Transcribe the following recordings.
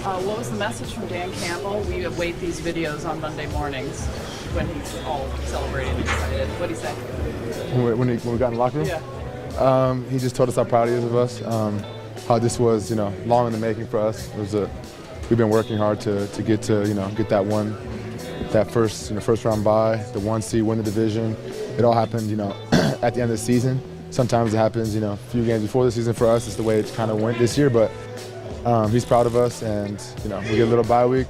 What was the message from Dan Campbell? We await these videos on Monday mornings when he's all celebrating and excited. What did he say? When we got in the locker room? Yeah. He just told us how proud he is of us, how this was, long in the making for us. We've been working hard to get that first round bye, the 1 seed, win the division. It all happened, at the end of the season. Sometimes it happens, a few games before the season. For us, it's the way it kind of went this year. But he's proud of us, and we get a little bye week,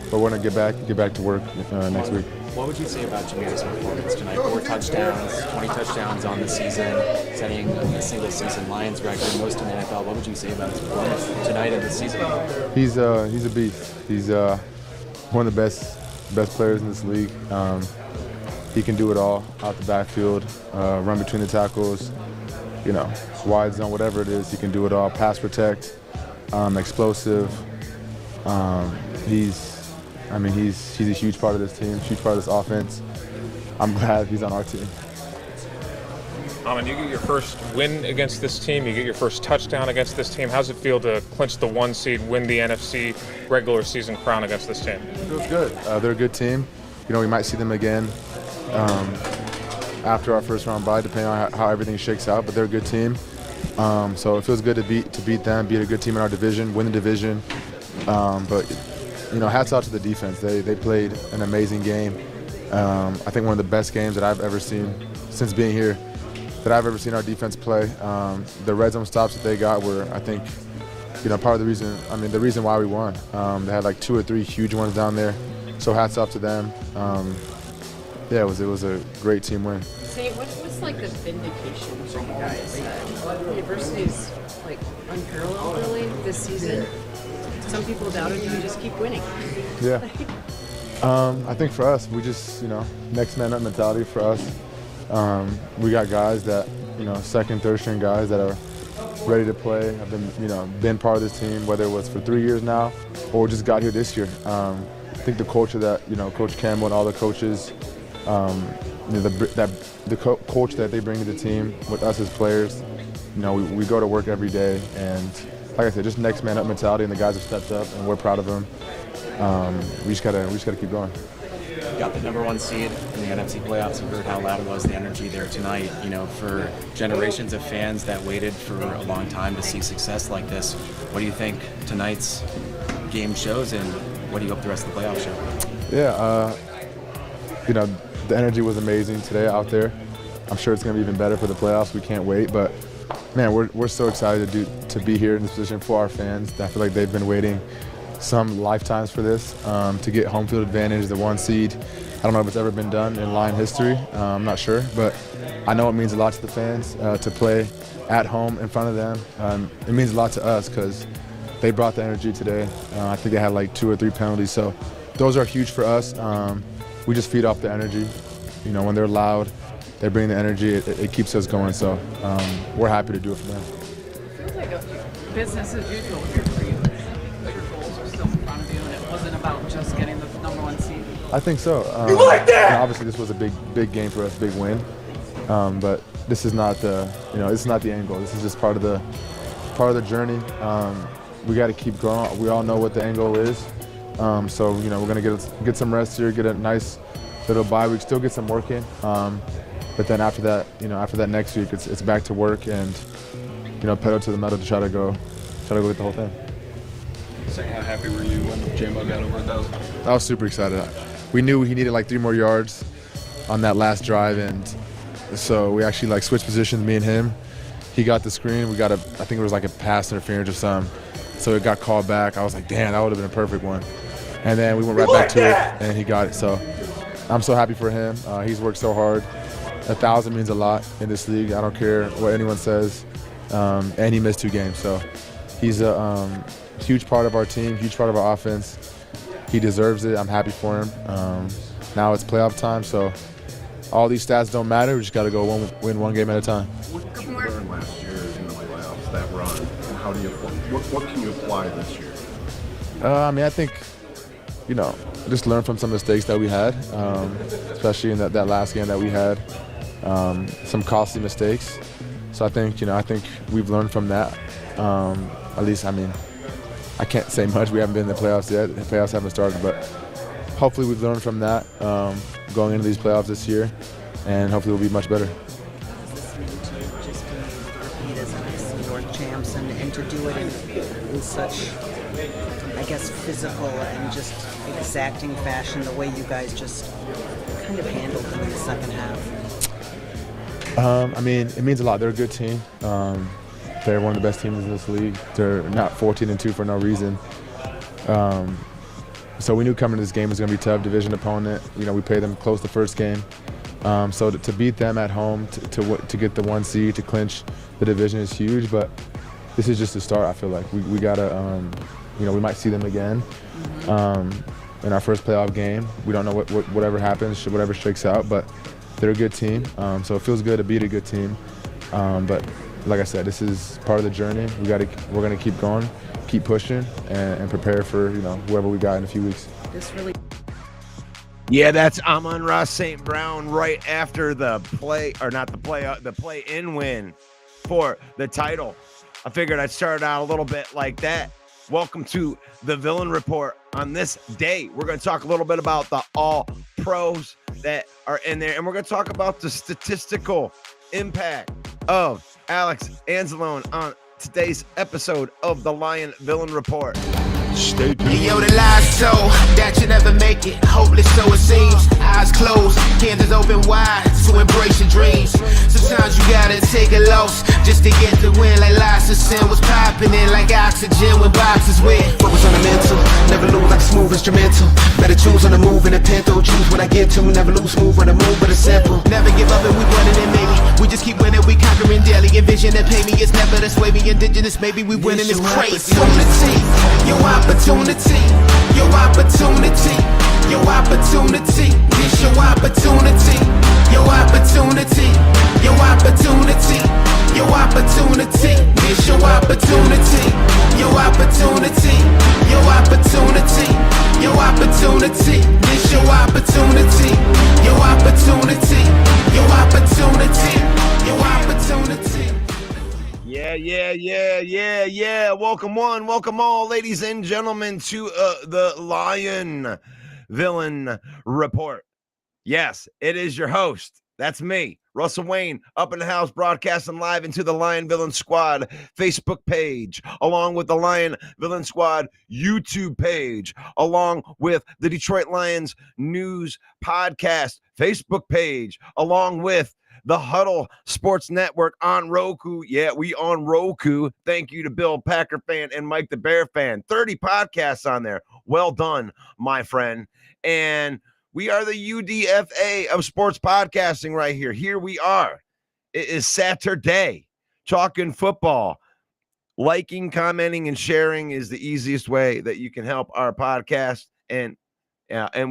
but we're gonna get back to work next week. What would you say about Jameer's performance tonight? 4 touchdowns, 20 touchdowns on the season, setting a single-season Lions record, most in the NFL. What would you say about his performance tonight and this season? He's a beast. He's one of the best players in this league. He can do it all out the backfield, run between the tackles, wide zone, whatever it is. He can do it all. Pass protect, explosive. He's a huge part of this team, huge part of this offense. I'm glad he's on our team. And you get your first win against this team, you get your first touchdown against this team. How's it feel to clinch the 1 seed, win the NFC regular season crown against this team? It feels good. They're a good team. We might see them again after our first round bye, depending on how everything shakes out. But they're a good team, so it feels good to beat them, beat a good team in our division, win the division. But hats off to the defense. They played an amazing game. I think one of the best games that I've ever seen since being here, that I've ever seen our defense play. The red zone stops that they got were, I think, part of the reason. The reason why we won. They had like 2 or 3 huge ones down there. So hats off to them. It was a great team win. Say, what's like the vindication for you guys? The adversity's like unparalleled really this season. Some people doubted you just keep winning. Yeah. I think for us, we just, next man up mentality for us. We got guys that, second, third string guys that are ready to play. Have been part of this team, whether it was for 3 years now or just got here this year. I think the culture that, Coach Campbell and all the coaches, the culture that they bring to the team with us as players, we go to work every day, and like I said, just next man up mentality, and the guys have stepped up, and we're proud of them. We just gotta keep going. You got the number 1 seed in the NFC playoffs. You heard how loud it was, the energy there tonight. For generations of fans that waited for a long time to see success like this, what do you think tonight's game shows, and what do you hope the rest of the playoffs show? Yeah, the energy was amazing today out there. I'm sure it's going to be even better for the playoffs. We can't wait, but man, we're so excited to be here in this position for our fans. I feel like they've been waiting some lifetimes for this, to get home field advantage, the 1 seed. I don't know if it's ever been done in Lion history. I'm not sure, but I know it means a lot to the fans to play at home in front of them. It means a lot to us because they brought the energy today. I think they had like 2 or 3 penalties, so those are huge for us. We just feed off the energy. When they're loud, they bring the energy. It keeps us going, so we're happy to do it for them. It feels like a business as usual here for you. Your goals are still in front of you, and it wasn't about just getting the number 1 seed. I think so. You like that? Obviously, this was a big game for us, big win. But this is not the this is not the end goal. This is just part of the journey. We got to keep growing. We all know what the end goal is. So we're gonna get some rest here, get a nice little bye week, still get some work in. But then after that next week, it's back to work and pedal to the metal to try to go get the whole thing. Saying how happy were you when J-Mo got over 1,000? I was super excited. We knew he needed like 3 more yards on that last drive, and so we actually like switched positions, me and him. He got the screen. I think it was like a pass interference or something. So it got called back. I was like, damn, that would have been a perfect one. And then we went right back to it, and he got it. So I'm so happy for him. He's worked so hard. 1,000 means a lot in this league. I don't care what anyone says. And he missed 2 games. So he's a huge part of our team, huge part of our offense. He deserves it. I'm happy for him. Now it's playoff time, so all these stats don't matter. We just got to go win 1 game at a time. What did you learn last year in the playoffs, that run? And how do you what can you apply this year? I think, just learn from some mistakes that we had, especially in that last game that we had, some costly mistakes. So I think we've learned from that. At least, I can't say much. We haven't been in the playoffs yet. The playoffs haven't started, but hopefully we've learned from that going into these playoffs this year, and hopefully we'll be much better. This mean to just be able to repeat as New York champs and to do it in such, I guess, physical and just exacting fashion, the way you guys just kind of handled them in the second half? I mean, it means a lot. They're a good team. They're one of the best teams in this league. They're not 14-2 for no reason. So we knew coming to this game was going to be tough, division opponent. You know, we played them close the first game. So to beat them at home, to get the 1 seed, to clinch the division is huge. But this is just the start, I feel like. We got to, you know, we might see them again in our first playoff game. We don't know whatever happens, whatever shakes out, but they're a good team. So it feels good to beat a good team. But like I said, this is part of the journey. We're going to keep going, keep pushing, and prepare for, you know, whoever we got in a few weeks. This really. Yeah, that's Amon-Ra St. Brown right after the play-in win for the title. I figured I'd start out a little bit like that. Welcome to the Villain Report. On this day, we're going to talk a little bit about the all-pros that are in there, and we're going to talk about the statistical impact of Alex Anzalone on today's episode of the Lion Villain Report. Stay tuned. Yo, the lies so that you never make it. Hopeless, so it seems. Eyes closed, candles open wide to embrace your dreams. Sometimes you gotta take a loss just to get the win. Like lots of sin was popping in like oxygen when boxes wet. Focus on the mental, never lose like a smooth instrumental. Better choose on the move in a pinto. Choose when I get to, never lose smooth on the move, but it's simple. Never give up and we running it, maybe. We just keep winning, we conquering daily. Envision that pay me, it's never this way. We indigenous, maybe we winning this crazy. Your opportunity, your opportunity, your opportunity. This your opportunity, your opportunity, your opportunity, your opportunity. This your opportunity, your opportunity, your opportunity, your opportunity. This your opportunity, your opportunity, your opportunity, your opportunity. Yeah. Welcome all, ladies and gentlemen, to the Lion Villain Report. Yes, it is your host. That's me, Russell Wayne, up in the house, broadcasting live into the Lion Villain Squad Facebook page, along with the Lion Villain Squad YouTube page, along with the Detroit Lions News Podcast Facebook page, along with the Huddle Sports Network on Roku. Yeah, we on Roku. Thank you to Bill Packer fan and Mike the Bear fan. 30 podcasts on there. Well done, my friend. And we are the UDFA of sports podcasting right here. Here we are. It is Saturday. Talking football. Liking, commenting, and sharing is the easiest way that you can help our podcast. And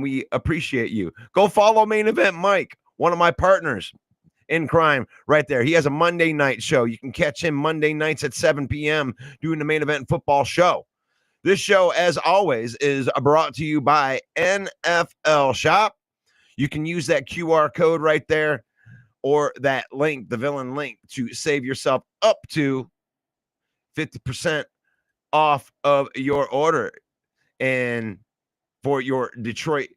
we appreciate you. Go follow Main Event Mike, one of my partners in crime right there. He has a Monday night show. You can catch him Monday nights at 7 p.m. doing the Main Event Football Show. This show, as always, is brought to you by NFL Shop. You can use that QR code right there or that link, the villain link, to save yourself up to 50% off of your order. And for your Detroit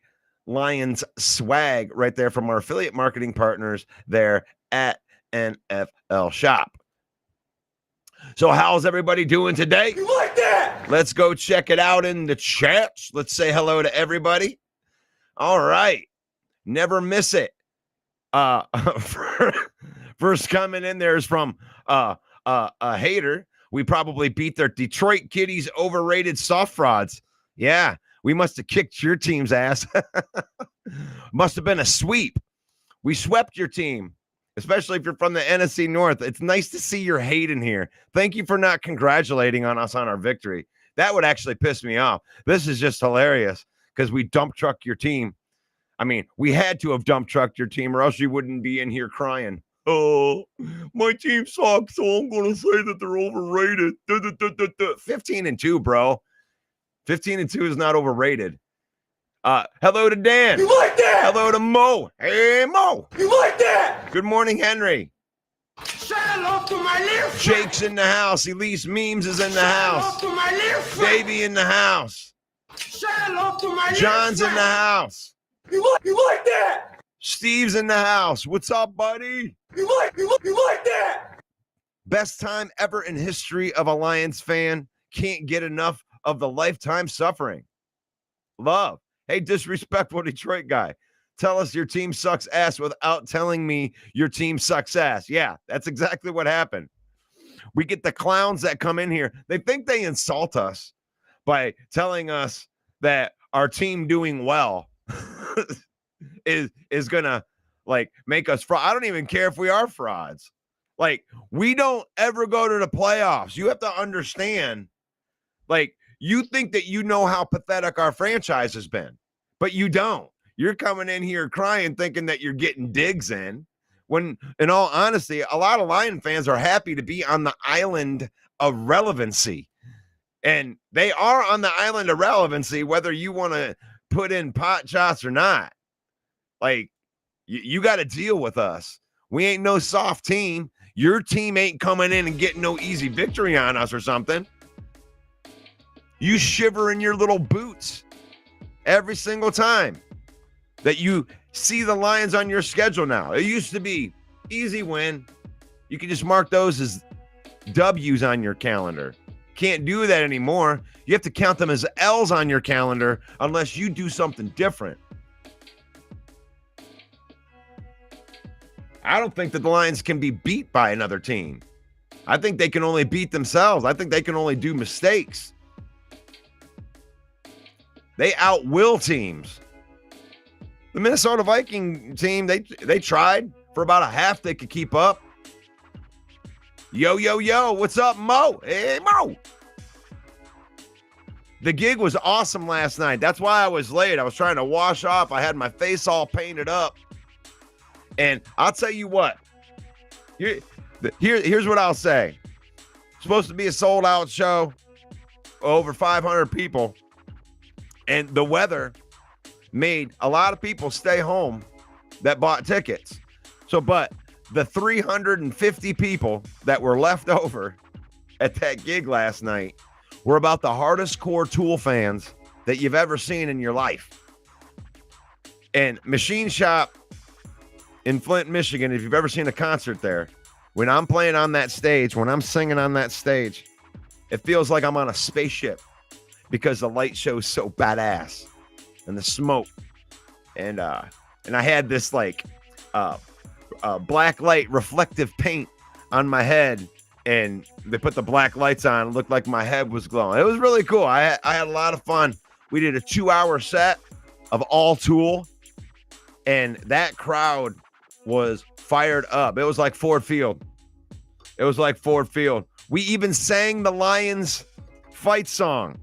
Lions swag right there from our affiliate marketing partners there at NFL Shop. So how's everybody doing today? You like that? Let's go check it out in the chats. Let's say hello to everybody. All right. Never miss it. First coming in there is from a hater. We probably beat their Detroit Kitties overrated soft frauds. Yeah. We must have kicked your team's ass. Must have been a sweep. We swept your team, especially if you're from the NFC North. It's nice to see your hate in here. Thank you for not congratulating on us on our victory. That would actually piss me off. This is just hilarious because we dump trucked your team. I mean, we had to have dump trucked your team or else you wouldn't be in here crying. Oh, my team sucks, so I'm going to say that they're overrated. 15-2, bro. 15-2 is not overrated. Hello to Dan. You like that? Hello to Mo. Hey, Mo. You like that? Good morning, Henry. Jake's in the house. Elise Memes is in the house. Davey in the house. John's in the house. You like that? Steve's in the house. What's up, buddy? You like that? Best time ever in history of a Lions fan. Can't get enough of the lifetime suffering. Love. Hey, disrespectful Detroit guy. Tell us your team sucks ass without telling me your team sucks ass. Yeah, that's exactly what happened. We get the clowns that come in here. They think they insult us by telling us that our team doing well is gonna like make us fraud. I don't even care if we are frauds. Like, we don't ever go to the playoffs. You have to understand, like, you think that you know how pathetic our franchise has been, but you don't. You're coming in here crying, thinking that you're getting digs in, when, in all honesty, a lot of Lion fans are happy to be on the island of relevancy. And they are on the island of relevancy, whether you want to put in pot shots or not. Like, you got to deal with us. We ain't no soft team. Your team ain't coming in and getting no easy victory on us or something. You shiver in your little boots every single time that you see the Lions on your schedule now. It used to be easy win. You can just mark those as W's on your calendar. Can't do that anymore. You have to count them as L's on your calendar unless you do something different. I don't think that the Lions can be beat by another team. I think they can only beat themselves. I think they can only do mistakes. They outwill teams. The Minnesota Viking team, they tried for about a half they could keep up. Yo, what's up, Mo? Hey, Mo. The gig was awesome last night. That's why I was late. I was trying to wash off. I had my face all painted up. And I'll tell you what. Here's what I'll say. It's supposed to be a sold-out show. Over 500 people. And the weather made a lot of people stay home that bought tickets. So, but the 350 people that were left over at that gig last night were about the hardest core Tool fans that you've ever seen in your life. And Machine Shop in Flint, Michigan, if you've ever seen a concert there, when I'm playing on that stage, when I'm singing on that stage, it feels like I'm on a spaceship because the light show is so badass and the smoke. And I had this like black light reflective paint on my head, and they put the black lights on. It looked like my head was glowing. It was really cool. I had a lot of fun. We did a 2-hour set of all Tool, and that crowd was fired up. It was like Ford Field. We even sang the Lions fight song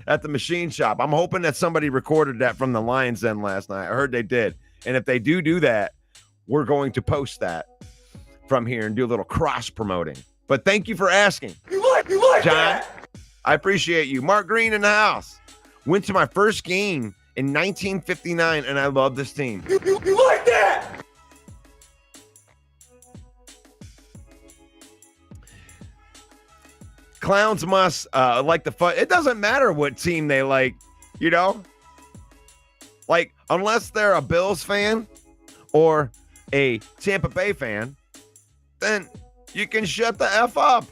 at the Machine Shop. I'm hoping that somebody recorded that from the Lions Den last night. I heard they did. And if they do that, we're going to post that from here and do a little cross promoting. But thank you for asking. You like John, that? I appreciate you. Mark Green in the house. Went to my first game in 1959, and I love this team. You like that? Clowns must like the fun. It doesn't matter what team they like, you know? Like, unless they're a Bills fan or a Tampa Bay fan, then you can shut the F up.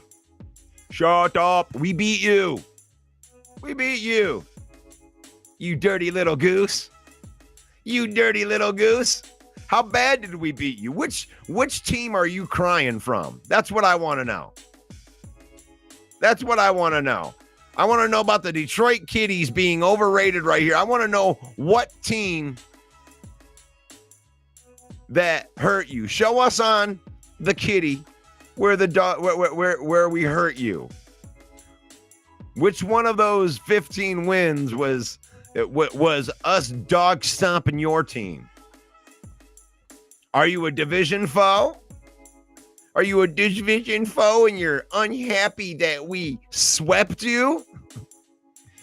Shut up. We beat you. You dirty little goose. How bad did we beat you? Which team are you crying from? That's what I want to know. I want to know about the Detroit Kitties being overrated right here. I want to know what team that hurt you. Show us on the kitty where the dog where we hurt you. Which one of those 15 wins was us dog stomping your team? Are you a division foe? Are you a division foe and you're unhappy that we swept you?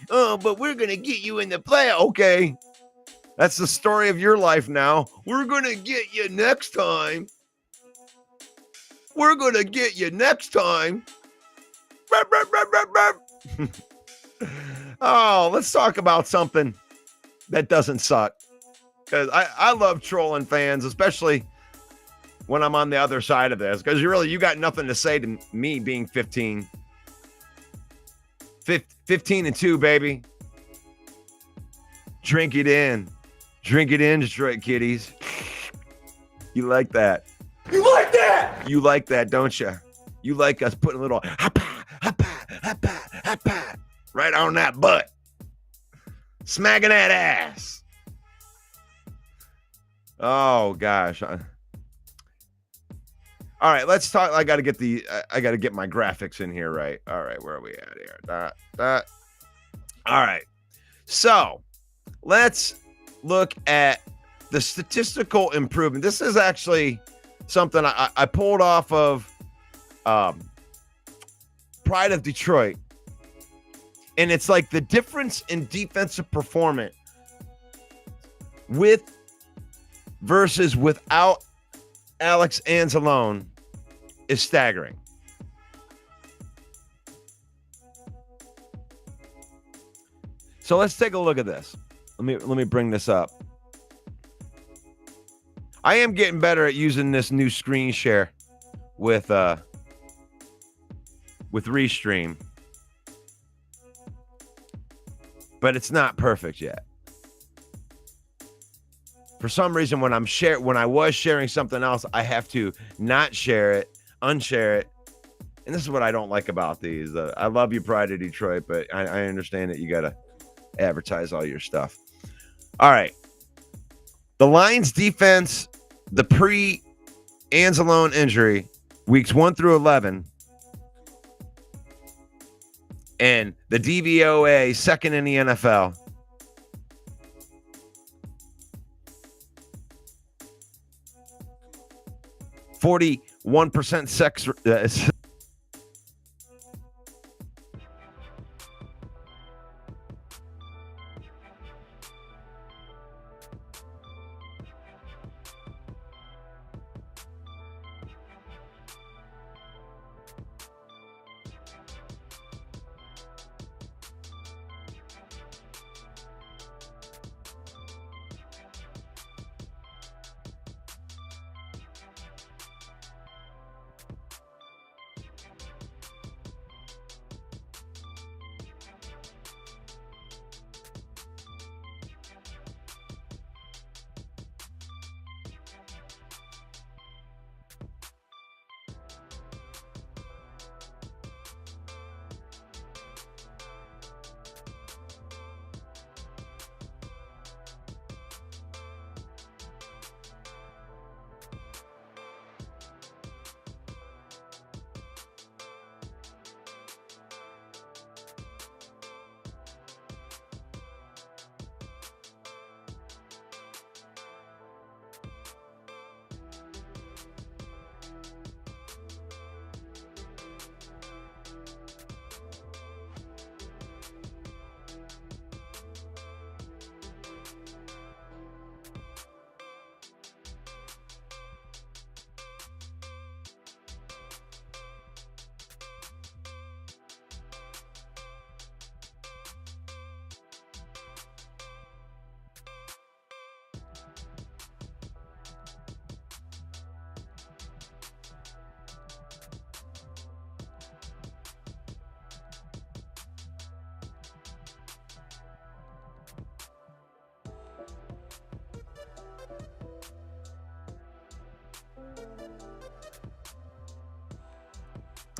Oh, but we're going to get you in the play. Okay. That's the story of your life now. We're going to get you next time. We're going to get you next time. Oh, let's talk about something that doesn't suck. Because I love trolling fans, especially when I'm on the other side of this. Because you got nothing to say to me being 15. 15-2, baby. Drink it in. Drink it in, Detroit Kitties. You like that. You like that? You like that, don't you? You like us putting a little right on that butt. Smacking that ass. Oh, gosh. All right, let's talk. I got to get my graphics in here right. All right, where are we at here? All right. So, let's look at the statistical improvement. This is actually something I pulled off of Pride of Detroit. And it's like the difference in defensive performance with versus without Alex Anzalone is staggering. So let's take a look at this. Let me bring this up. I am getting better at using this new screen share with Restream. But it's not perfect yet. For some reason, when I was sharing something else, I have to not share it, unshare it. And this is what I don't like about these. I love you, Pride of Detroit, but I understand that you got to advertise all your stuff. All right. The Lions defense, the pre-Anzalone injury, weeks 1 through 11, and the DVOA, second in the NFL. %41 sex.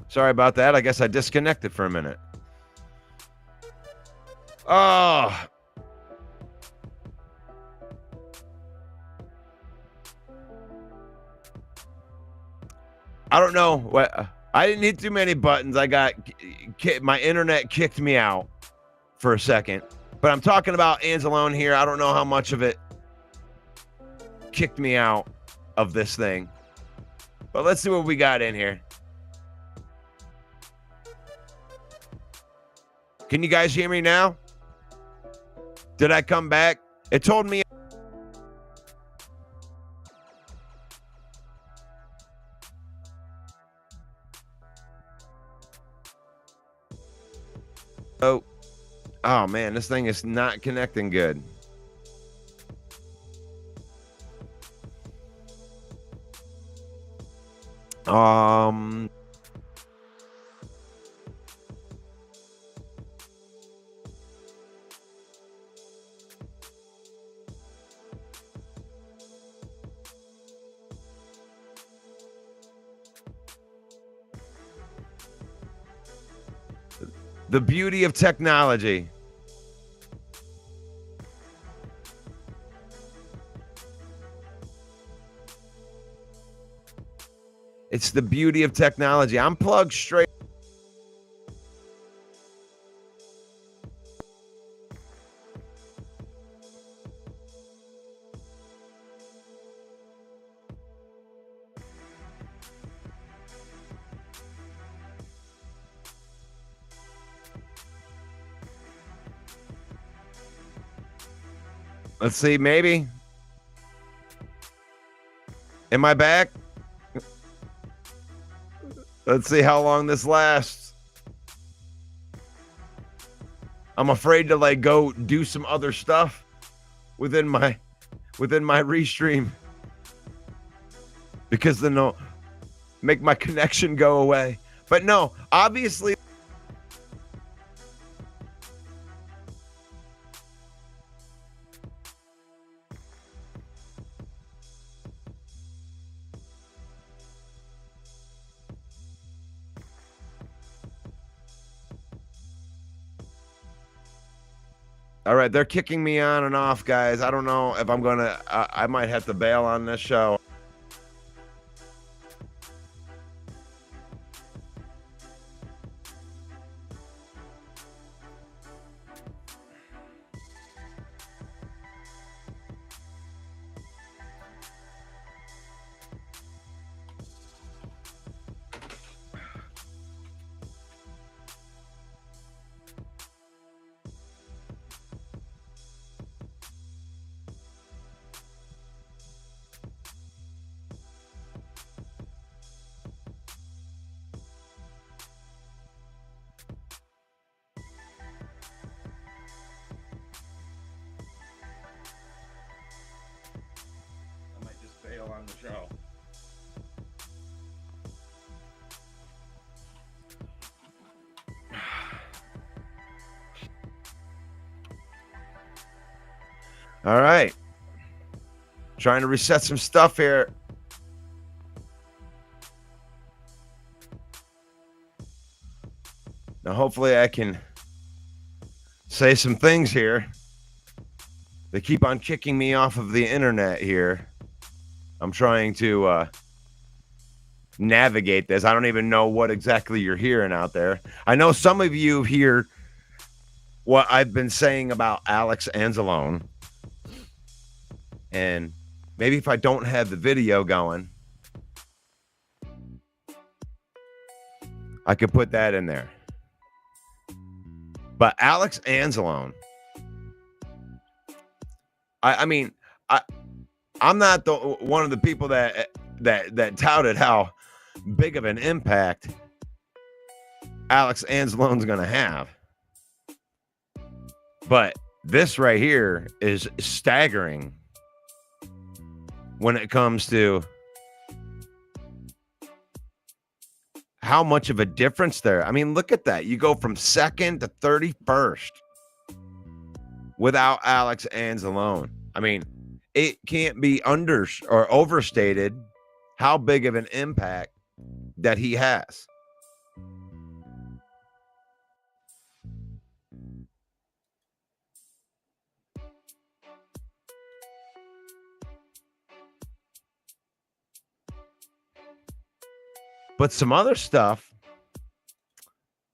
Sorry about that. I guess I disconnected for a minute. Oh. I don't know what I didn't hit too many buttons. My internet kicked me out for a second. But I'm talking about Anzalone here. I don't know how much of it kicked me out of this thing. But let's see what we got in here. Can you guys hear me now? Did I come back? It told me. Oh man, this thing is not connecting good. The beauty of technology. It's the beauty of technology. I'm plugged straight. Let's see, maybe. Am I back? Let's see how long this lasts. I'm afraid to like go do some other stuff within my restream because then they'll make my connection go away. But no, obviously. All right, they're kicking me on and off, guys. I don't know if I'm going to, I might have to bail on this show. On the show. All right. Trying to reset some stuff here. Now, hopefully I can say some things here. They keep on kicking me off of the internet here. I'm trying to navigate this. I don't even know what exactly you're hearing out there. I know some of you hear what I've been saying about Alex Anzalone. And maybe if I don't have the video going, I could put that in there. But Alex Anzalone, I'm not the one of the people that touted how big of an impact Alex Anzalone's going to have. But this right here is staggering when it comes to how much of a difference there. I mean, look at that. You go from second to 31st without Alex Anzalone. I mean, it can't be under or overstated how big of an impact that he has. But some other stuff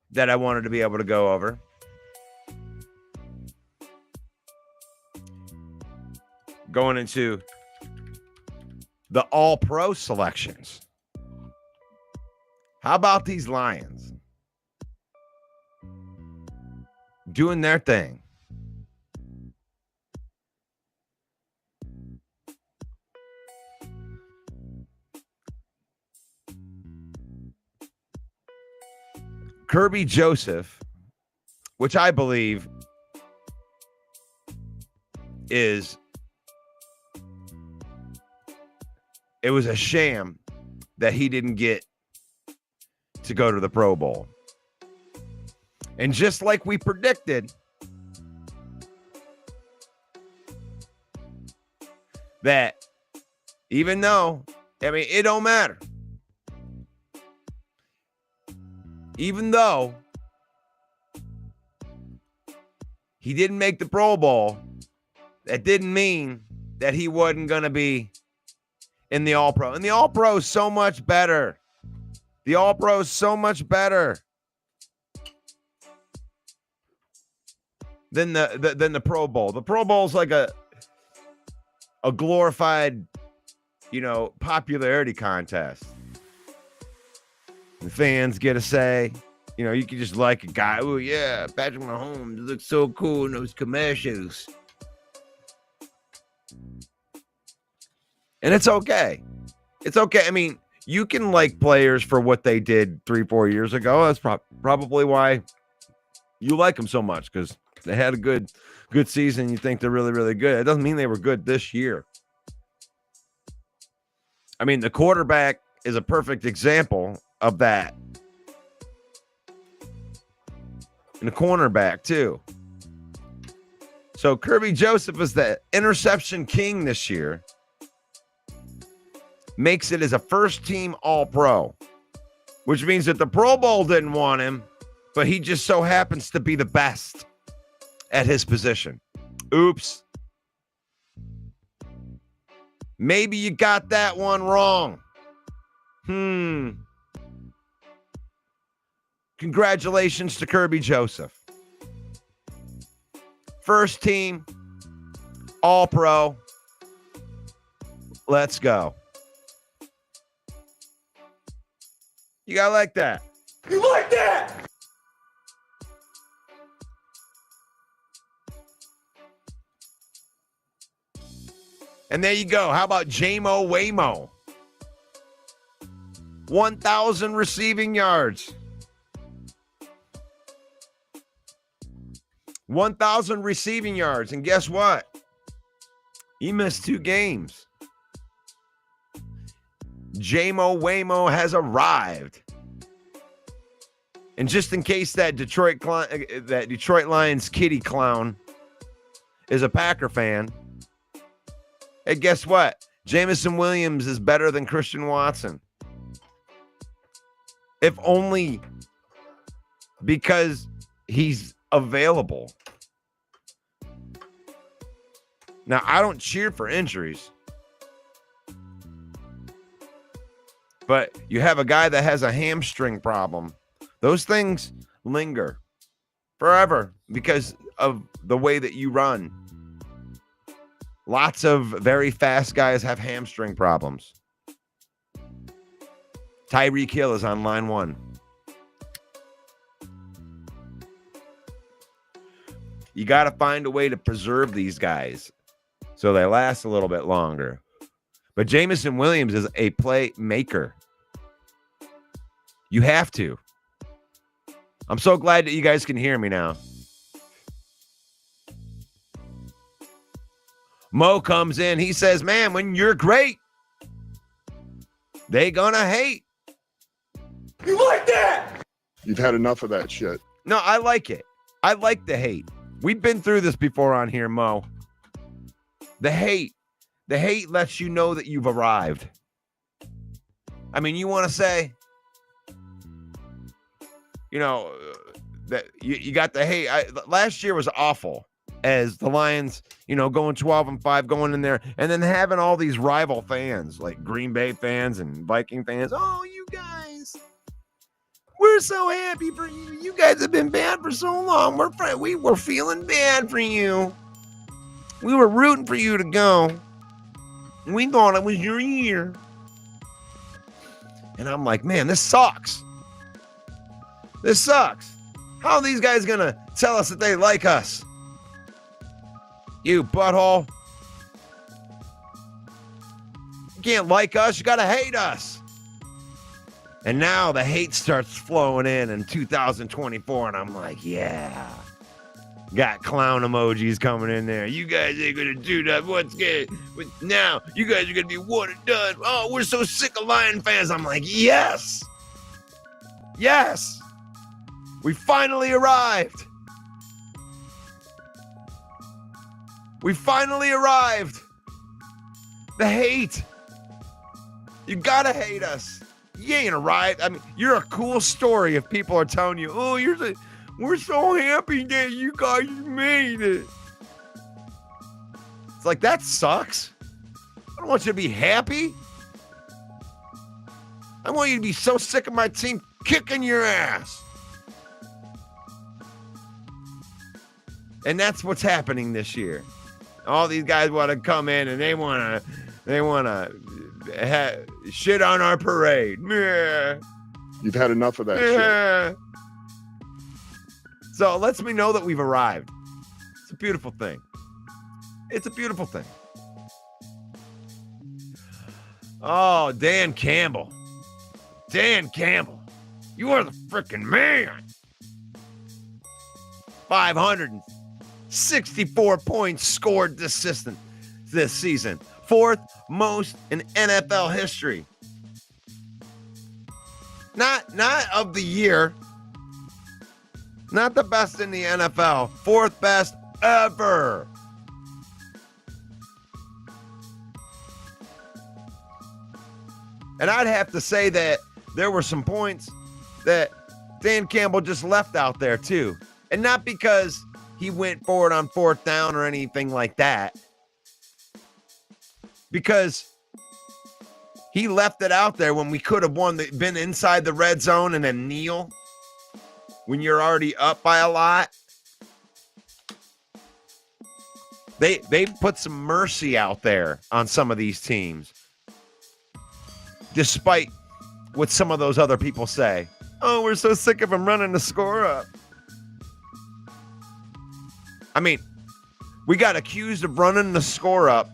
that I wanted to be able to go over. Going into the all-pro selections. How about these Lions doing their thing? Kirby Joseph which I believe is it was a sham that he didn't get to go to the Pro Bowl. And just like we predicted, that even though, I mean, it don't matter. Even though he didn't make the Pro Bowl, that didn't mean that he wasn't going to be in the All-Pro. And the All-Pro is so much better. The All-Pro is so much better than the Pro Bowl. The Pro Bowl is like a glorified, popularity contest. The fans get a say. You can just like a guy. Oh, yeah, Patrick Mahomes looks so cool in those commercials. And it's okay. It's okay. I mean, you can like players for what they did 3-4 years ago. That's probably why you like them so much, because they had a good season. You think they're really, really good. It doesn't mean they were good this year. I mean, the quarterback is a perfect example of that. And the cornerback, too. So Kirby Joseph is the interception king this year. Makes it as a first-team All-Pro, which means that the Pro Bowl didn't want him, but he just so happens to be the best at his position. Oops. Maybe you got that one wrong. Congratulations to Kirby Joseph. First team, All-Pro. Let's go. You gotta like that. You like that? And there you go. How about J-Mo Waymo? 1,000 receiving yards. 1,000 receiving yards. And guess what? He missed 2 games. J-Mo Waymo has arrived. And just in case that Detroit Lions kitty clown is a Packer fan, hey, guess what? Jameson Williams is better than Christian Watson. If only because he's available. Now, I don't cheer for injuries, but you have a guy that has a hamstring problem. Those things linger forever because of the way that you run. Lots of very fast guys have hamstring problems. Tyreek Hill is on line 1. You got to find a way to preserve these guys so they last a little bit longer. But Jameson Williams is a playmaker. You have to. I'm so glad that you guys can hear me now. Mo comes in. He says, man, when you're great, they gonna hate. You like that? You've had enough of that shit. No, I like it. I like the hate. We've been through this before on here, Mo. The hate lets you know that you've arrived. I mean, you want to say, that you got the hate. Last year was awful as the Lions, going 12-5, going in there, and then having all these rival fans like Green Bay fans and Viking fans. Oh, you guys, we're so happy for you. You guys have been bad for so long. We were feeling bad for you. We were rooting for you to go. We thought it was your year. And I'm like, man, this sucks. This sucks. How are these guys going to tell us that they like us? You butthole. You can't like us. You got to hate us. And now the hate starts flowing in 2024. And I'm like, yeah, Got clown emojis coming in there. You guys ain't gonna do that. What's good? Now you guys are gonna be one and done. Oh, we're so sick of Lion fans. I'm like, yes. Yes. We finally arrived. We finally arrived. The hate. You gotta hate us. You ain't arrived. I mean, you're a cool story if people are telling you, oh, we're so happy that you guys made it. It's like, that sucks. I don't want you to be happy. I want you to be so sick of my team kicking your ass. And that's what's happening this year. All these guys want to come in and they want to shit on our parade. Meh. You've had enough of that shit. So it lets me know that we've arrived. It's a beautiful thing. It's a beautiful thing. Oh, Dan Campbell. Dan Campbell. You are the freaking man. 564 points scored this season. Fourth most in NFL history. Not of the year. Not the best in the NFL. Fourth best ever. And I'd have to say that there were some points that Dan Campbell just left out there too. And not because he went forward on fourth down or anything like that. Because he left it out there when we could have been inside the red zone and then kneel when you're already up by a lot. They put some mercy out there on some of these teams. Despite what some of those other people say. Oh, we're so sick of him running the score up. I mean, we got accused of running the score up.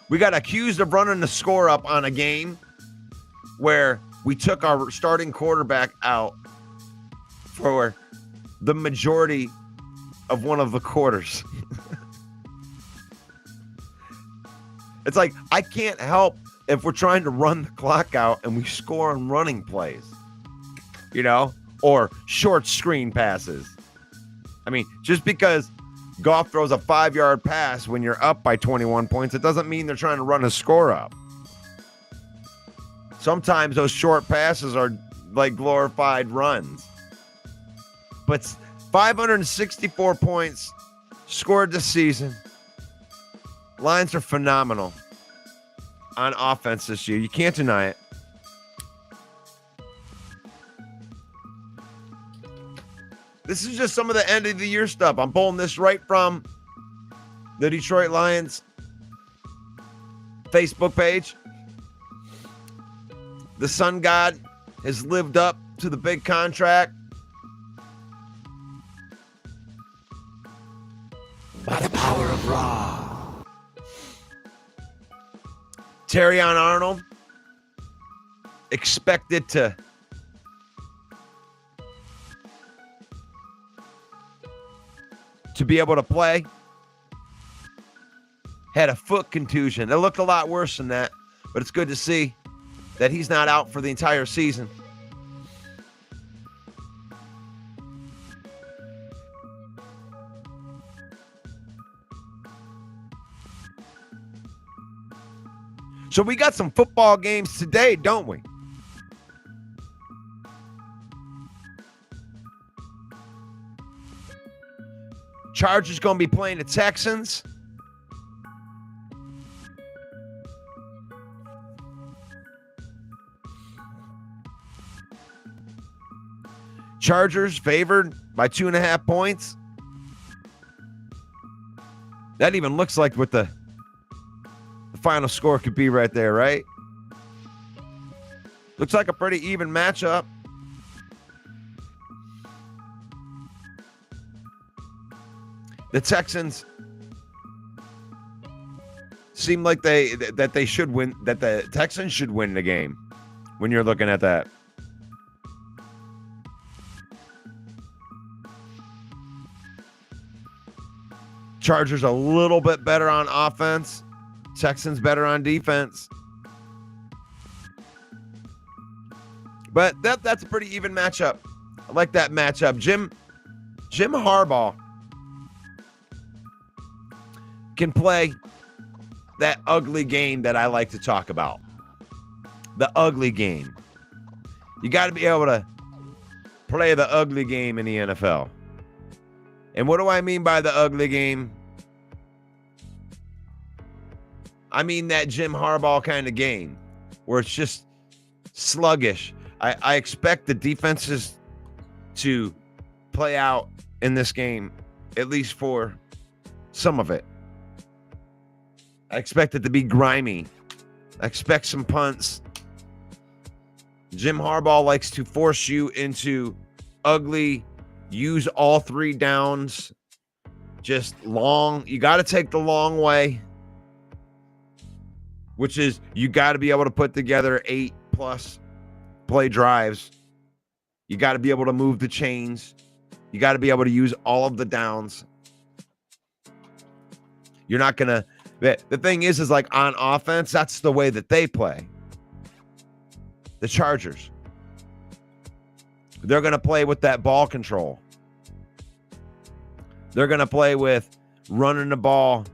We got accused of running the score up on a game where we took our starting quarterback out for the majority of one of the quarters. It's like, I can't help if we're trying to run the clock out and we score on running plays, you know, or short screen passes. I mean, just because Goff throws a 5-yard pass when you're up by 21 points, it doesn't mean they're trying to run a score up. Sometimes those short passes are like glorified runs. But 564 points scored this season. Lions are phenomenal on offense this year. You can't deny it. This is just some of the end of the year stuff. I'm pulling this right from the Detroit Lions Facebook page. The Sun God has lived up to the big contract. By the power of Ra. Terrion Arnold expected to be able to play. Had a foot contusion. It looked a lot worse than that, but it's good to see that he's not out for the entire season. So we got some football games today, don't we? Chargers going to be playing the Texans. Chargers favored by 2.5 points. That even looks like what the final score could be right there, right? Looks like a pretty even matchup. The Texans seem like they should win, that the Texans should win the game when you're looking at that. Chargers a little bit better on offense. Texans better on defense. But that's a pretty even matchup. I like that matchup. Jim Harbaugh can play that ugly game that I like to talk about. The ugly game. You got to be able to play the ugly game in the NFL. And what do I mean by the ugly game? I mean that Jim Harbaugh kind of game where it's just sluggish. I expect the defenses to play out in this game, at least for some of it. I expect it to be grimy. I expect some punts. Jim Harbaugh likes to force you into ugly, use all three downs, just long. You got to take the long way, which is you got to be able to put together 8+ play drives. You got to be able to move the chains. You got to be able to use all of the downs. You're not going to. The thing is like on offense, that's the way that they play. The Chargers. They're going to play with that ball control. They're going to play with running the ball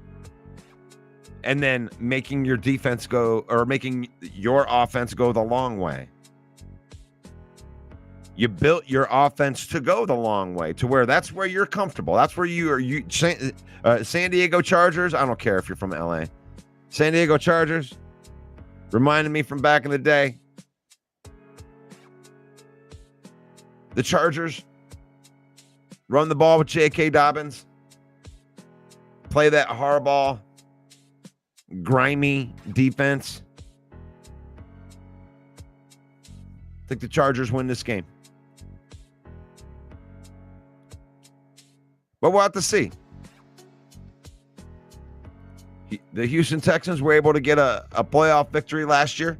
and then making your defense go, or making your offense go the long way. You built your offense to go the long way, to where that's where you're comfortable. That's where you are. San Diego Chargers, I don't care if you're from LA. San Diego Chargers, reminded me from back in the day. The Chargers run the ball with J.K. Dobbins. Play that hardball, grimy defense. I think the Chargers win this game. But we'll have to see. The Houston Texans were able to get a playoff victory last year.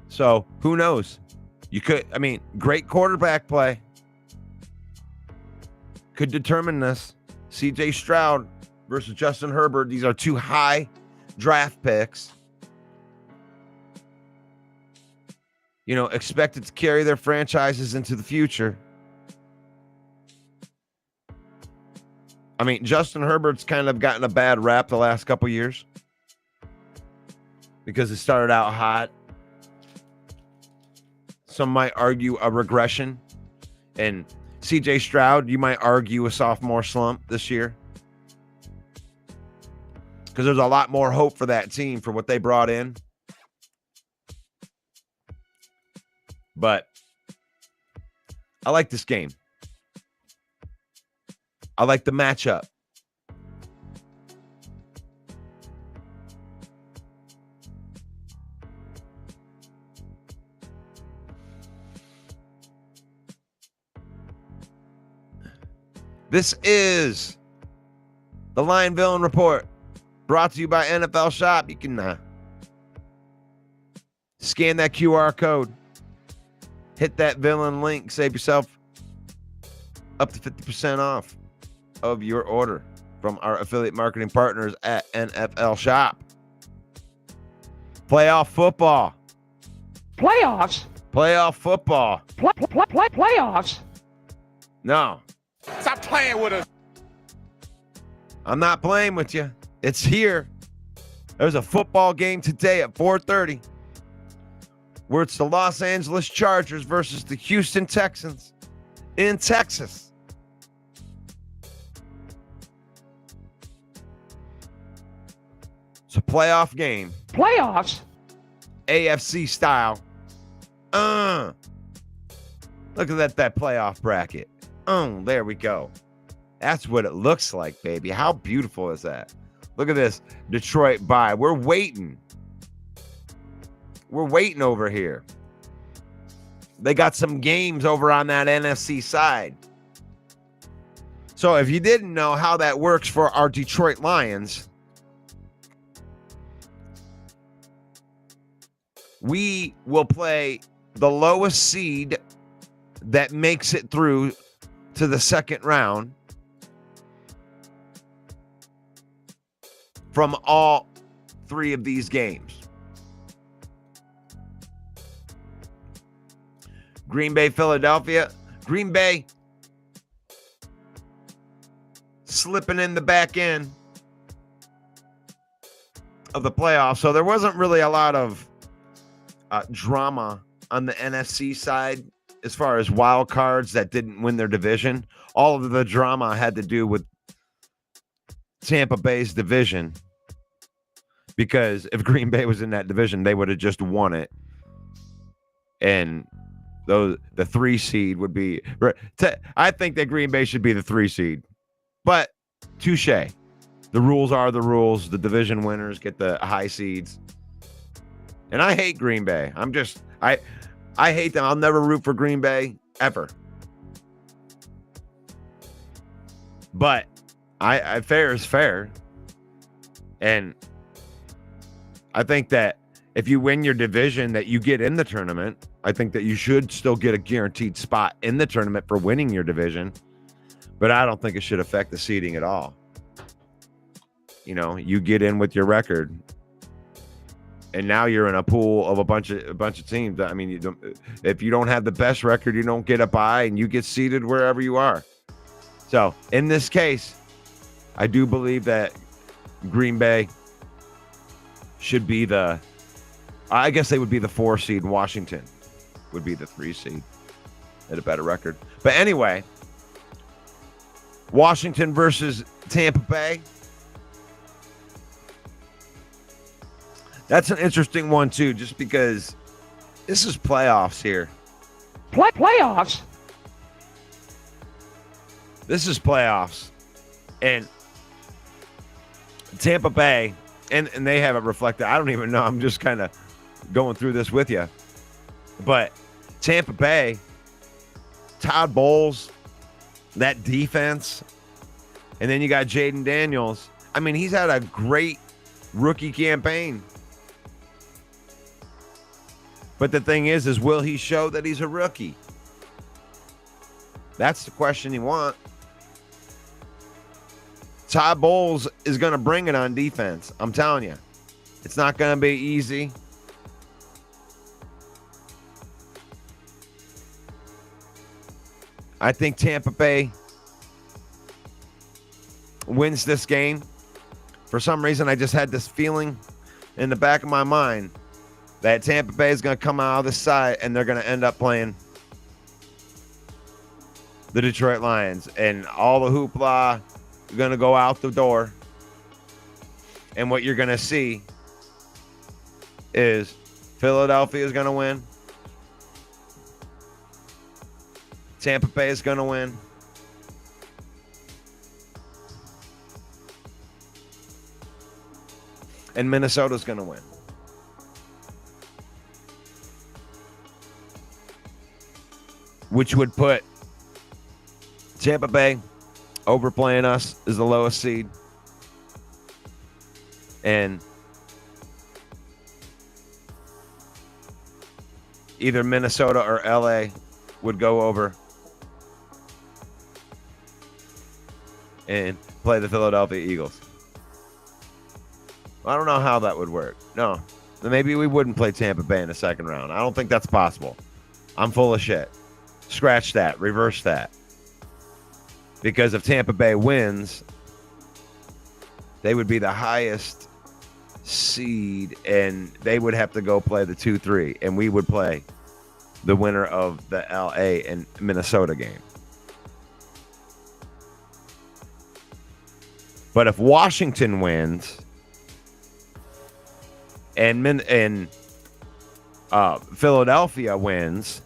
So who knows? Great quarterback play could determine this. CJ Stroud versus Justin Herbert. These are two high draft picks. Expected to carry their franchises into the future. Justin Herbert's kind of gotten a bad rap the last couple years because it started out hot. Some might argue a regression. And CJ Stroud, you might argue a sophomore slump this year. Because there's a lot more hope for that team for what they brought in. But I like this game. I like the matchup. This is the Lion Villain Report, brought to you by NFL Shop. You can scan that QR code, hit that villain link, save yourself up to 50% off of your order from our affiliate marketing partners at NFL Shop. Playoff football. Playoffs? Playoff football. Playoffs? No. Stop playing with us. I'm not playing with you. It's here. There's a football game today at 4:30 where it's the Los Angeles Chargers versus the Houston Texans in Texas. It's a playoff game. Playoffs? AFC style. Look at that playoff bracket. There we go. That's what it looks like, baby. How beautiful is that? Look at this Detroit bye. We're waiting. We're waiting over here. They got some games over on that NFC side. So if you didn't know how that works for our Detroit Lions, we will play the lowest seed that makes it through to the second round from all three of these games. Green Bay, Philadelphia. Green Bay slipping in the back end of the playoffs. So there wasn't really a lot of drama on the NFC side as far as wild cards that didn't win their division. All of the drama had to do with Tampa Bay's division, because if Green Bay was in that division, they would have just won it. And the 3 seed would be, I think that Green Bay should be the 3 seed, but touche. The rules are the rules. The division winners get the high seeds. And I hate Green Bay. I hate them. I'll never root for Green Bay ever. But fair is fair. And I think that if you win your division, that you get in the tournament. I think that you should still get a guaranteed spot in the tournament for winning your division. But I don't think it should affect the seeding at all. You know, you get in with your record, and now you're in a pool of a bunch of teams. I mean, if you don't have the best record, you don't get a bye, and you get seeded wherever you are. So in this case, I do believe that Green Bay should be I guess they would be the 4 seed. Washington would be the 3 seed at a better record. But anyway, Washington versus Tampa Bay. That's an interesting one too, just because this is playoffs here. Playoffs? This is playoffs. And Tampa Bay, and they have it reflected. I don't even know. I'm just kind of going through this with you. But Tampa Bay, Todd Bowles, that defense, and then you got Jaden Daniels. I mean, he's had a great rookie campaign. But the thing is will he show that he's a rookie? That's the question you want. Todd Bowles is going to bring it on defense. I'm telling you. It's not going to be easy. I think Tampa Bay wins this game. For some reason, I just had this feeling in the back of my mind that Tampa Bay is going to come out of the side and they're going to end up playing the Detroit Lions. And all the hoopla is going to go out the door. And what you're going to see is Philadelphia is going to win. Tampa Bay is going to win. And Minnesota's going to win. Which would put Tampa Bay overplaying us as the lowest seed. And either Minnesota or LA would go over and play the Philadelphia Eagles. I don't know how that would work. No. Maybe we wouldn't play Tampa Bay in the second round. I don't think that's possible. I'm full of shit. Scratch that. Reverse that. Because if Tampa Bay wins, they would be the highest seed, and they would have to go play the 2-3, and we would play the winner of the LA and Minnesota game. But if Washington wins and Philadelphia wins,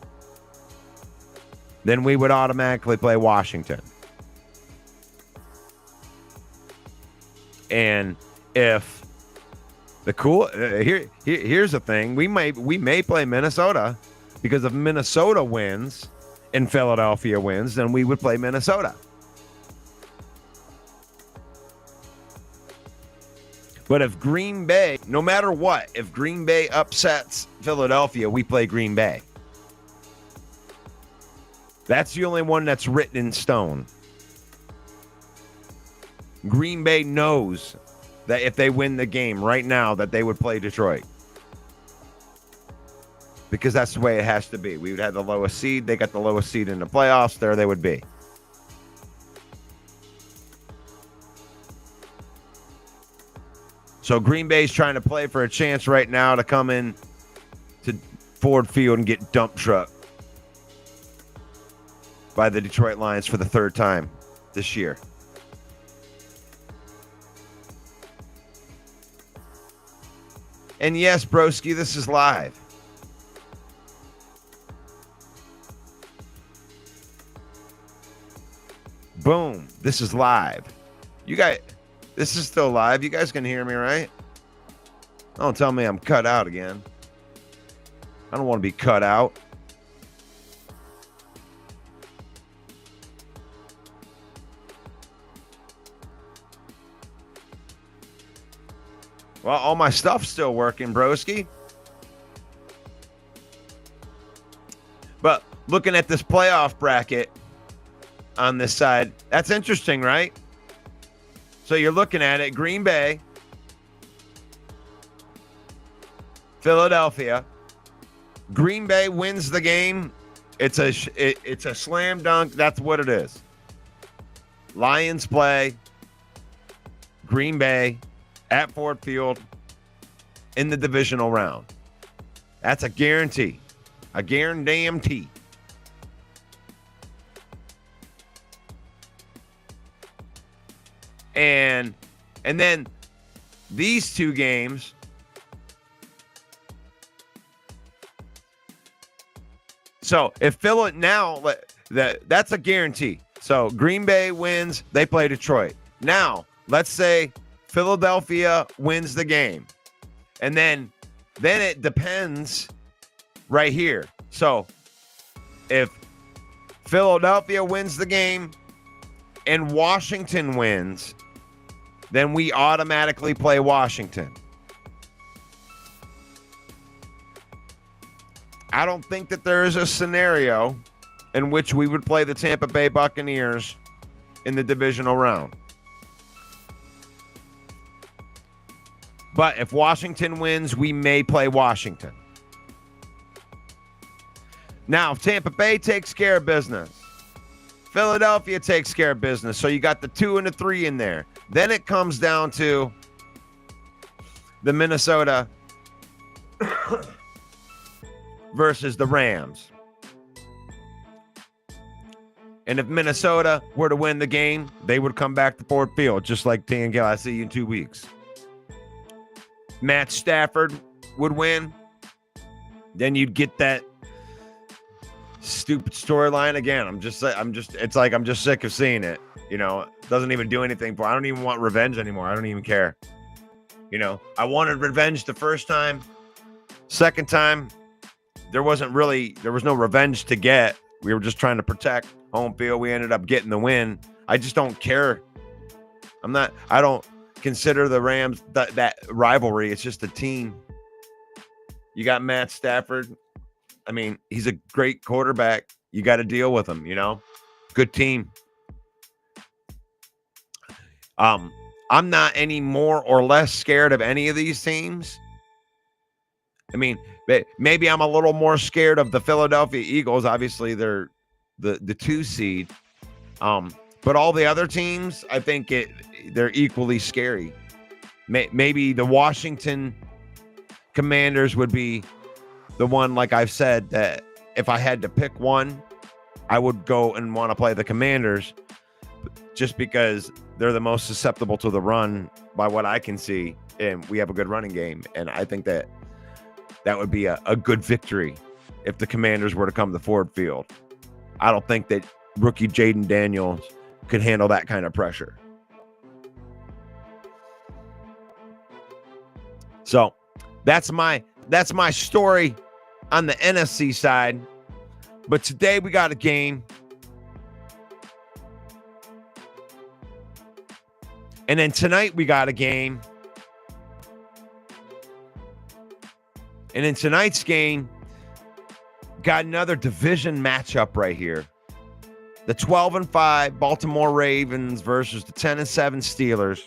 then we would automatically play Washington. And if here's the thing, we may play Minnesota, because if Minnesota wins and Philadelphia wins, then we would play Minnesota. But if Green Bay, no matter what, if Green Bay upsets Philadelphia, we play Green Bay. That's the only one that's written in stone. Green Bay knows that if they win the game right now, that they would play Detroit. Because that's the way it has to be. We would have the lowest seed. They got the lowest seed in the playoffs. There they would be. So Green Bay's trying to play for a chance right now to come in to Ford Field and get dump trucked by the Detroit Lions for the third time this year. And yes, broski, this is live. Boom. This is live. You guys, this is still live. You guys can hear me, right? Don't tell me I'm cut out again. I don't want to be cut out. Well, all my stuff's still working, broski. But looking at this playoff bracket on this side, that's interesting, right? So you're looking at it, Green Bay, Philadelphia. Green Bay wins the game. It's a slam dunk. That's what it is. Lions play Green Bay at Ford Field in the divisional round. That's a guarantee. A guarantee. And then these two games, so if Philly now, that's a guarantee. So Green Bay wins, they play Detroit. Now, let's say Philadelphia wins the game. And then it depends right here. So if Philadelphia wins the game and Washington wins, then we automatically play Washington. I don't think that there is a scenario in which we would play the Tampa Bay Buccaneers in the divisional round. But if Washington wins, we may play Washington. Now, if Tampa Bay takes care of business, Philadelphia takes care of business. So you got the 2 and the 3 in there. Then it comes down to the Minnesota versus the Rams. And if Minnesota were to win the game, they would come back to Ford Field, just like Dan Campbell. I see you in 2 weeks. Matt Stafford would win. Then you'd get that stupid storyline again. I'm just sick of seeing it. You know, it doesn't even do anything I don't even want revenge anymore. I don't even care. You know, I wanted revenge the first time. Second time, there was no revenge to get. We were just trying to protect home field. We ended up getting the win. I just don't care. I don't consider the Rams that rivalry. It's just a team. You got Matt Stafford. I mean, he's a great quarterback. You got to deal with him, you know? Good team. I'm not any more or less scared of any of these teams. I mean, maybe I'm a little more scared of the Philadelphia Eagles. Obviously, they're the 2 seed. But all the other teams, I think they're equally scary. Maybe the Washington Commanders would be the one, like I've said, that if I had to pick one, I would go and want to play the Commanders just because they're the most susceptible to the run by what I can see. And we have a good running game. And I think that would be a good victory if the Commanders were to come to Ford Field. I don't think that rookie Jaden Daniels could handle that kind of pressure. So that's my story on the NFC side. But today we got a game. And then tonight we got a game. And in tonight's game, got another division matchup right here. the 12-5 Baltimore Ravens versus the 10-7 Steelers.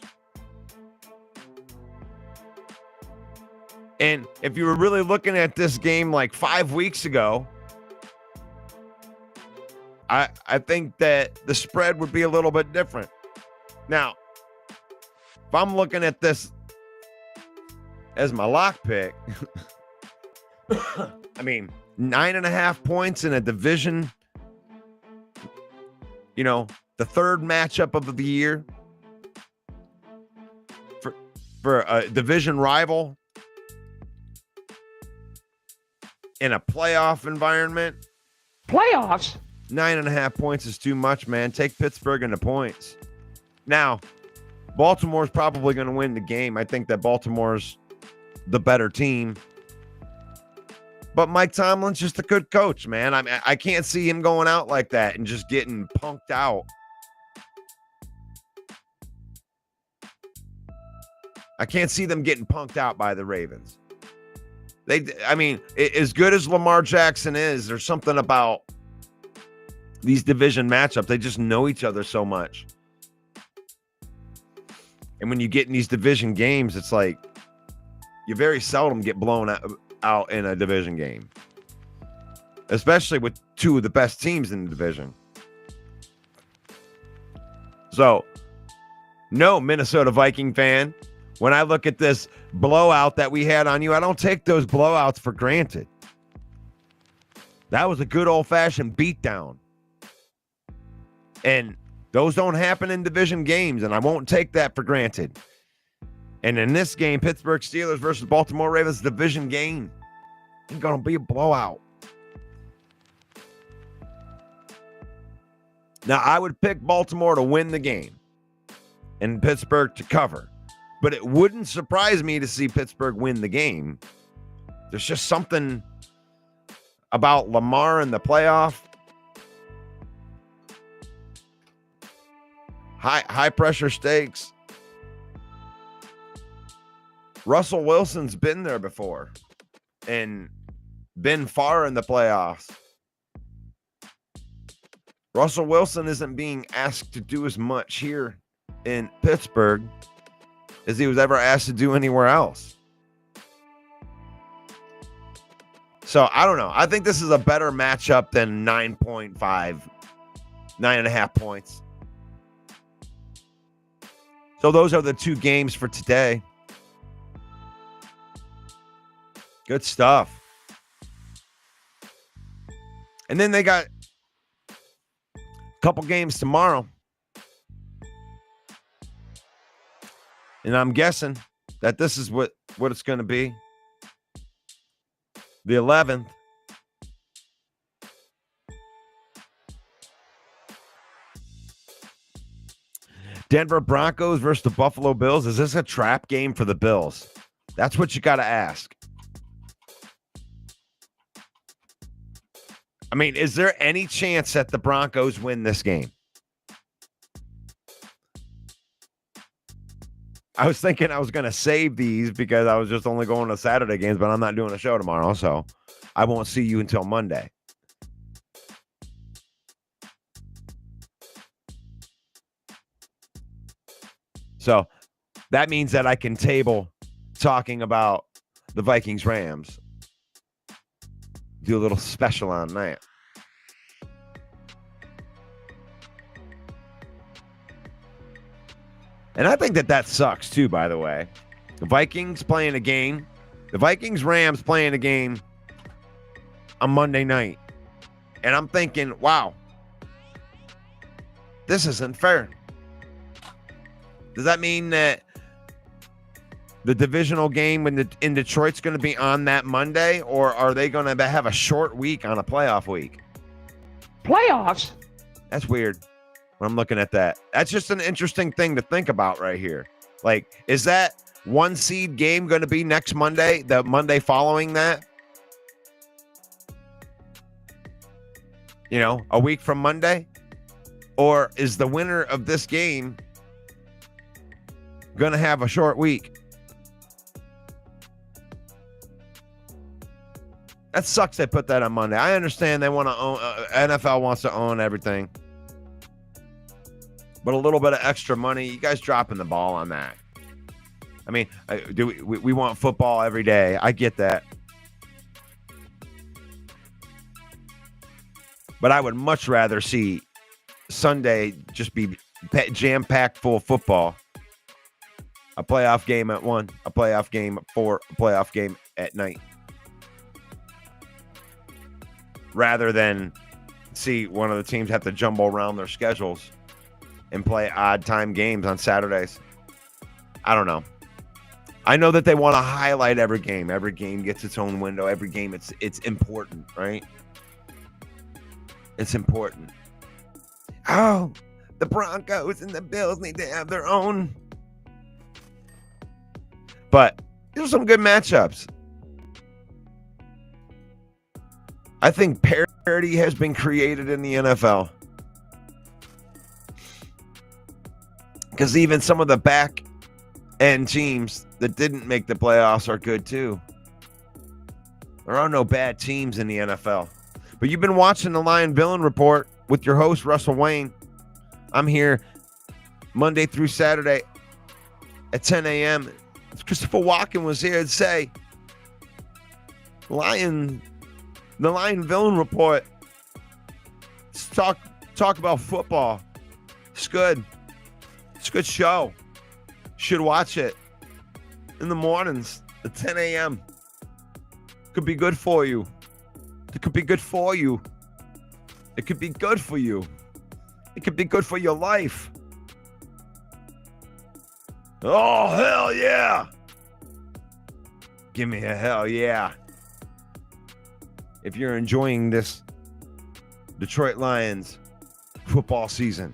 And if you were really looking at this game like 5 weeks ago, I think that the spread would be a little bit different. Now, if I'm looking at this as my lock pick, I mean, 9.5 points in a division, you know, the third matchup of the year for a division rival in a playoff environment. Playoffs? 9.5 points is too much, man. Take Pittsburgh into points. Now, Baltimore's probably going to win the game. I think that Baltimore's the better team. But Mike Tomlin's just a good coach, man. I can't see him going out like that and just getting punked out. I can't see them getting punked out by the Ravens. As good as Lamar Jackson is, there's something about these division matchups. They just know each other so much. And when you get in these division games, it's like you very seldom get blown out in a division game, especially with two of the best teams in the division. So, no, Minnesota Viking fan, when I look at this blowout that we had on you, I don't take those blowouts for granted. That was a good old-fashioned beatdown. And those don't happen in division games, and I won't take that for granted. And in this game, Pittsburgh Steelers versus Baltimore Ravens division game, it's going to be a blowout. Now, I would pick Baltimore to win the game and Pittsburgh to cover. But it wouldn't surprise me to see Pittsburgh win the game. There's just something about Lamar in the playoff. High pressure stakes. Russell Wilson's been there before and been far in the playoffs. Russell Wilson isn't being asked to do as much here in Pittsburgh as he was ever asked to do anywhere else. So I don't know. I think this is a better matchup than 9.5 points. So those are the two games for today. Good stuff. And then they got a couple games tomorrow. And I'm guessing that this is what it's going to be. The 11th. Denver Broncos versus the Buffalo Bills. Is this a trap game for the Bills? That's what you got to ask. I mean, is there any chance that the Broncos win this game? I was thinking I was going to save these because I was just only going to Saturday games, but I'm not doing a show tomorrow, so I won't see you until Monday. So that means that I can table talking about the Vikings-Rams. Do a little special on that. And I think that sucks too, by the way. The Vikings playing a game. The Vikings-Rams playing a game on Monday night. And I'm thinking, wow, this isn't fair. Does that mean that the divisional game in Detroit's going to be on that Monday, or are they going to have a short week on a playoff week? Playoffs? That's weird when I'm looking at that. That's just an interesting thing to think about right here. Like, is that one seed game going to be next Monday, the Monday following that? You know, a week from Monday? Or is the winner of this game going to have a short week? That sucks they put that on Monday. I understand they want to own, NFL wants to own everything. but a little bit of extra money. You guys dropping the ball on that. I mean, we want football every day. I get that. But I would much rather see Sunday just be jam-packed full of football. A playoff game at 1, a playoff game at 4, a playoff game at night. Rather than see one of the teams have to jumble around their schedules and play odd time games on Saturdays. I don't know. I know that they want to highlight every game. Every game gets its own window. Every game, it's important, right? It's important. Oh, the Broncos and the Bills need to have their own. But these are some good matchups. I think parity has been created in the NFL. Because even some of the back end teams that didn't make the playoffs are good too. There are no bad teams in the NFL. But you've been watching the Lion Villain Report with your host, Russell Wayne. I'm here Monday through Saturday at 10 a.m. Christopher Walken was here to say, the Lion Villain Report. Let's talk about football. It's good. It's a good show. Should watch it in the mornings at 10 a.m. Could be good for you. It could be good for you. It could be good for you. It could be good for your life. Oh, hell yeah. Give me a hell yeah. If you're enjoying this Detroit Lions football season.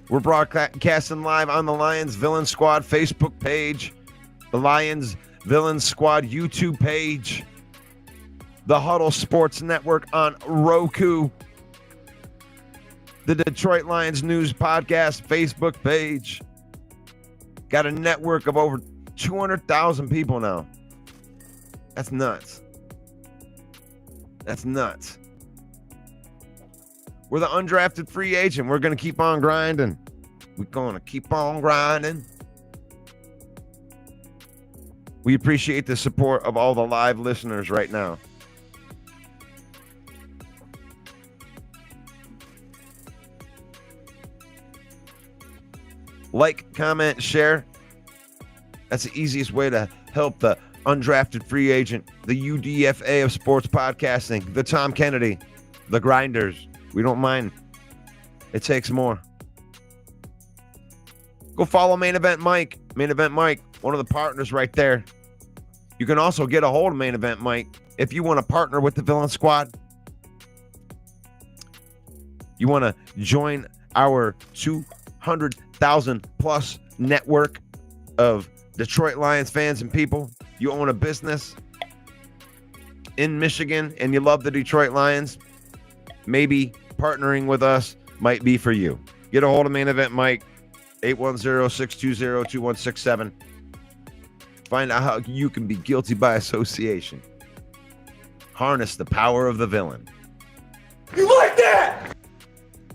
We're broadcasting live on the Lions Villain Squad Facebook page, the Lions Villain Squad YouTube page, the Huddle Sports Network on Roku, the Detroit Lions News Podcast Facebook page. Got a network of over 200,000 people now. That's nuts. That's nuts. We're the undrafted free agent. We're going to keep on grinding. We're going to keep on grinding. We appreciate the support of all the live listeners right now. Like, comment, share. That's the easiest way to help the undrafted free agent, the UDFA of sports podcasting, the Tom Kennedy, the Grinders. We don't mind. It takes more. Go follow Main Event Mike. Main Event Mike, one of the partners right there. You can also get a hold of Main Event Mike if you want to partner with the Villain Squad. You want to join our 200,000 plus network of Detroit Lions fans and people. You own a business in Michigan and you love the Detroit Lions. Maybe partnering with us might be for you. Get a hold of Main Event Mike, 810-620-2167. Find out how you can be guilty by association. Harness the power of the villain. You like that?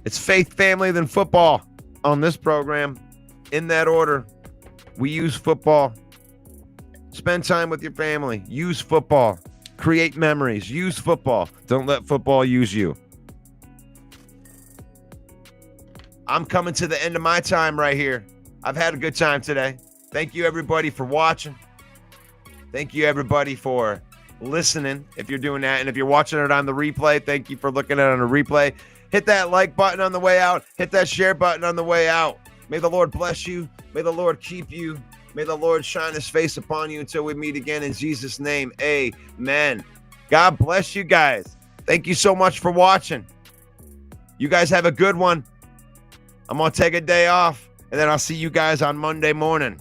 It's faith, family, then football on this program. In that order, we use football. Spend time with your family. Use football. Create memories. Use football. Don't let football use you. I'm coming to the end of my time right here. I've had a good time today. Thank you, everybody, for watching. Thank you, everybody, for listening, if you're doing that. And if you're watching it on the replay, thank you for looking at it on the replay. Hit that like button on the way out. Hit that share button on the way out. May the Lord bless you. May the Lord keep you. May the Lord shine his face upon you until we meet again in Jesus' name. Amen. God bless you guys. Thank you so much for watching. You guys have a good one. I'm going to take a day off, and then I'll see you guys on Monday morning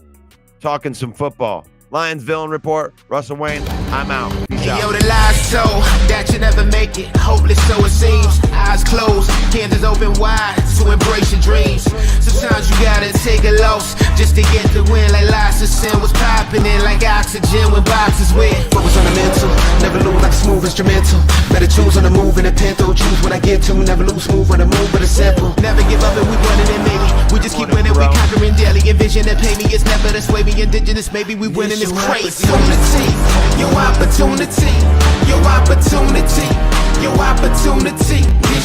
talking some football. Lions Villain Report, Russell Wayne, I'm out. Peace out. Yo, the lies so that you never make it. Hopeless, so it seems. Eyes closed, candles open wide to embrace your dreams. Sometimes you gotta take a loss just to get the win, like lies to sin was popping. happening like oxygen when boxes wet. Focus on the mental, never lose like a smooth instrumental. Better choose on the move in a pinto. Choose when I get to, never lose move on the move, but it's simple. Never give up and we running it maybe. We just keep winning, we conquering daily. Envision and pay me, it's never to sway me. Indigenous, maybe we winning, it's crazy. Your opportunity, your opportunity, your opportunity. This